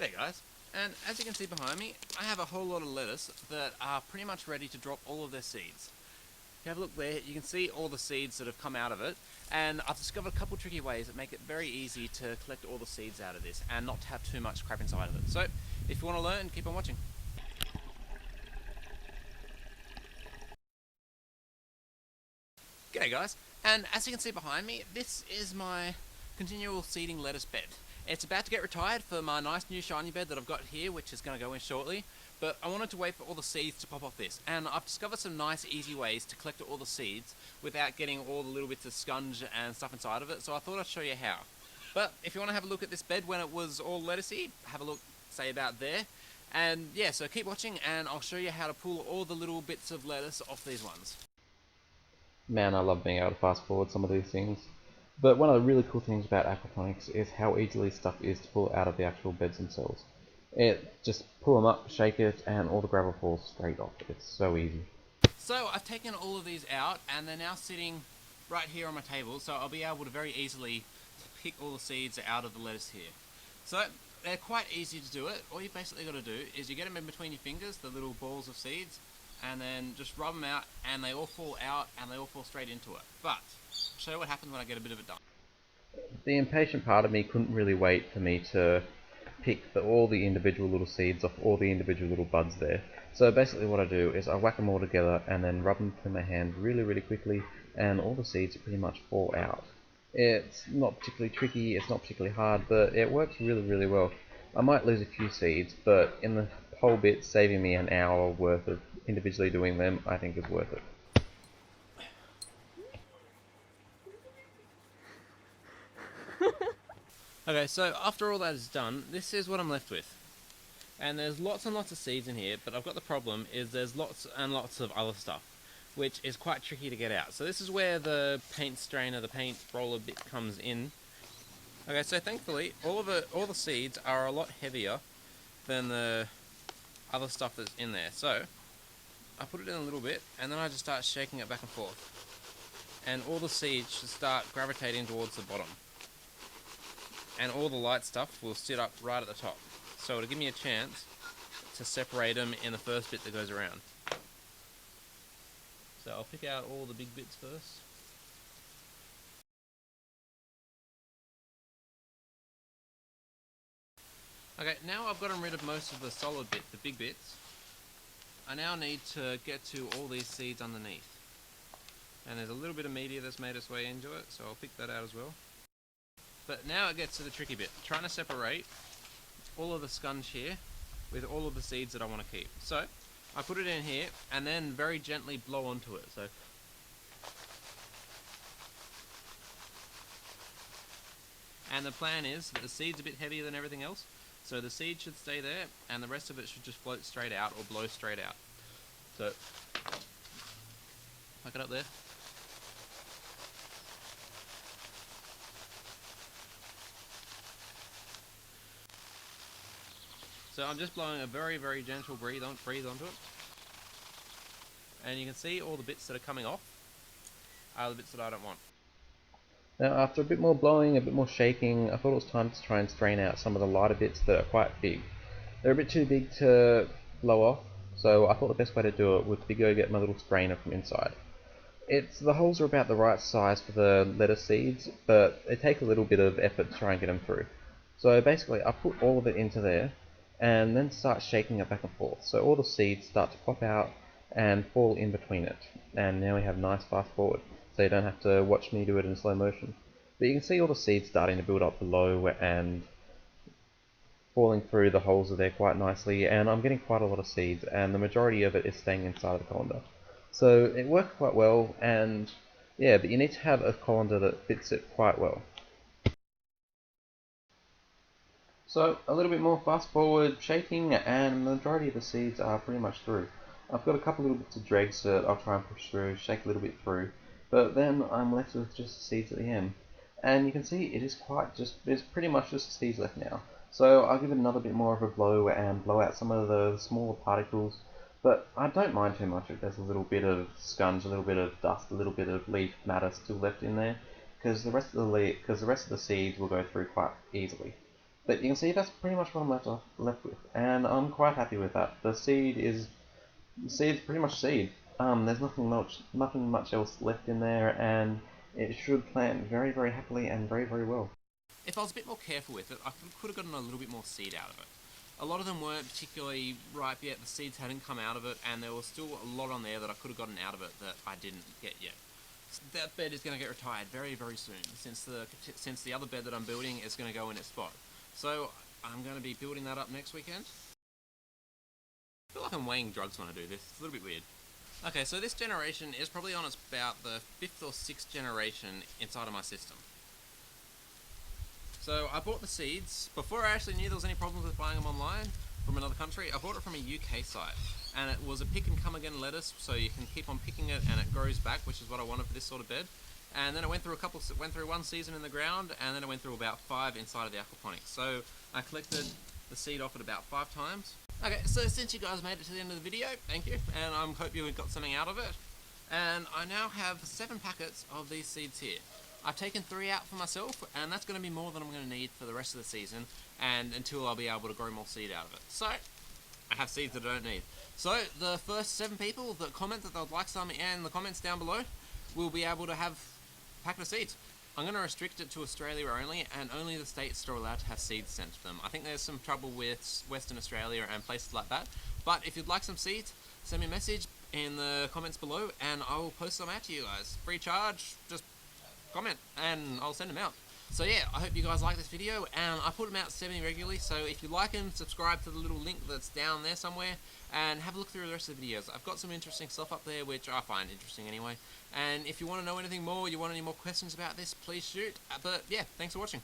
G'day guys, and as you can see behind me, I have a whole lot of lettuce that are pretty much ready to drop all of their seeds. If you have a look there, you can see all the seeds that have come out of it, and I've discovered a couple tricky ways that make it very easy to collect all the seeds out of this and not to have too much crap inside of it. So, if you want to learn, keep on watching. G'day guys, and as you can see behind me, this is my continual seeding lettuce bed. It's about to get retired for my nice new shiny bed that I've got here, which is going to go in shortly, but I wanted to wait for all the seeds to pop off this, and I've discovered some nice easy ways to collect all the seeds without getting all the little bits of scunge and stuff inside of it, so I thought I'd show you how. But if you want to have a look at this bed when it was all lettucey, have a look, say about there, and yeah, so keep watching and I'll show you how to pull all the little bits of lettuce off these ones. Man, I love being able to fast forward some of these things. But one of the really cool things about aquaponics is how easily stuff is to pull out of the actual beds themselves. Just pull them up, shake it, and all the gravel falls straight off. It's so easy. So I've taken all of these out and they're now sitting right here on my table, so I'll be able to very easily pick all the seeds out of the lettuce here. So they're quite easy to do it. All you basically got to do is you get them in between your fingers, the little balls of seeds, and then just rub them out and they all fall out and they all fall straight into it. But I'll show you what happens when I get a bit of it done. The impatient part of me couldn't really wait for me to pick all the individual little seeds off all the individual little buds there. So basically what I do is I whack them all together and then rub them through my hand really quickly, and all the seeds pretty much fall out. It's not particularly tricky, it's not particularly hard, but it works really well. I might lose a few seeds, but in the whole bit, saving me an hour worth of individually doing them, I think is worth it. Okay, so after all that is done, this is what I'm left with. And there's lots and lots of seeds in here, but I've got the problem is there's lots and lots of other stuff, which is quite tricky to get out. So this is where the paint strainer, the paint roller bit comes in. Okay, so thankfully all the seeds are a lot heavier than the other stuff that's in there. So I put it in a little bit and then I just start shaking it back and forth. And all the seeds should start gravitating towards the bottom. And all the light stuff will sit up right at the top. So it'll give me a chance to separate them in the first bit that goes around. So I'll pick out all the big bits first. Okay, now I've gotten rid of most of the solid bit, the big bits. I now need to get to all these seeds underneath. And there's a little bit of media that's made its way into it, so I'll pick that out as well. But now it gets to the tricky bit, trying to separate all of the scunge here with all of the seeds that I want to keep. So I put it in here and then very gently blow onto it. So and the plan is that the seed's a bit heavier than everything else, so the seed should stay there and the rest of it should just float straight out or blow straight out. So pack it up there. So I'm just blowing a very gentle breeze onto it. And you can see all the bits that are coming off are the bits that I don't want. Now after a bit more blowing, a bit more shaking, I thought it was time to try and strain out some of the lighter bits that are quite big. They're a bit too big to blow off, so I thought the best way to do it would be go get my little strainer from inside. The holes are about the right size for the lettuce seeds, but they take a little bit of effort to try and get them through. So basically I put all of it into there and then start shaking it back and forth. So all the seeds start to pop out and fall in between it. And now we have nice fast forward, so you don't have to watch me do it in slow motion. But you can see all the seeds starting to build up below and falling through the holes are there quite nicely, and I'm getting quite a lot of seeds, and the majority of it is staying inside of the colander. So it worked quite well, and yeah, but you need to have a colander that fits it quite well. So a little bit more fast forward shaking, and the majority of the seeds are pretty much through. I've got a couple little bits of dregs that I'll try and push through, shake a little bit through, but then I'm left with just the seeds at the end. And you can see it is there's pretty much just the seeds left now. So I'll give it another bit more of a blow and blow out some of the smaller particles, but I don't mind too much if there's a little bit of scunge, a little bit of dust, a little bit of leaf matter still left in there, because the rest of the seeds will go through quite easily. But you can see that's pretty much what I'm left with, and I'm quite happy with that. The seed's pretty much seed. There's nothing much else left in there, and it should plant very, very happily and very, very well. If I was a bit more careful with it, I could have gotten a little bit more seed out of it. A lot of them weren't particularly ripe yet, the seeds hadn't come out of it, and there was still a lot on there that I could have gotten out of it that I didn't get yet. That bed is going to get retired very, very soon, since the other bed that I'm building is going to go in its spot. So I'm going to be building that up next weekend. I feel like I'm weighing drugs when I do this. It's a little bit weird. Okay, so this generation is probably on about the 5th or 6th generation inside of my system. So I bought the seeds before I actually knew there was any problems with buying them online from another country. I bought it from a UK site, and it was a pick and come again lettuce, so you can keep on picking it and it grows back, which is what I wanted for this sort of bed. And then it went through one season in the ground, and then it went through about 5 inside of the aquaponics. So I collected the seed off it about 5 times. Okay, so since you guys made it to the end of the video, thank you, and I hope you got something out of it. And I now have 7 packets of these seeds here. I've taken 3 out for myself, and that's going to be more than I'm going to need for the rest of the season, and until I'll be able to grow more seed out of it. So, I have seeds that I don't need. So, the first 7 people that comment that they'd like some in the comments down below will be able to have a packet of seeds. I'm going to restrict it to Australia only, and only the states are allowed to have seeds sent to them. I think there's some trouble with Western Australia and places like that, but if you'd like some seeds, send me a message in the comments below, and I will post them out to you guys. Free charge, just comment and I'll send them out. So yeah, I hope you guys like this video, and I put them out semi-regularly, so if you like them, subscribe to the little link that's down there somewhere, and have a look through the rest of the videos. I've got some interesting stuff up there, which I find interesting anyway, and if you want to know anything more, you want any more questions about this, please shoot. But yeah, thanks for watching.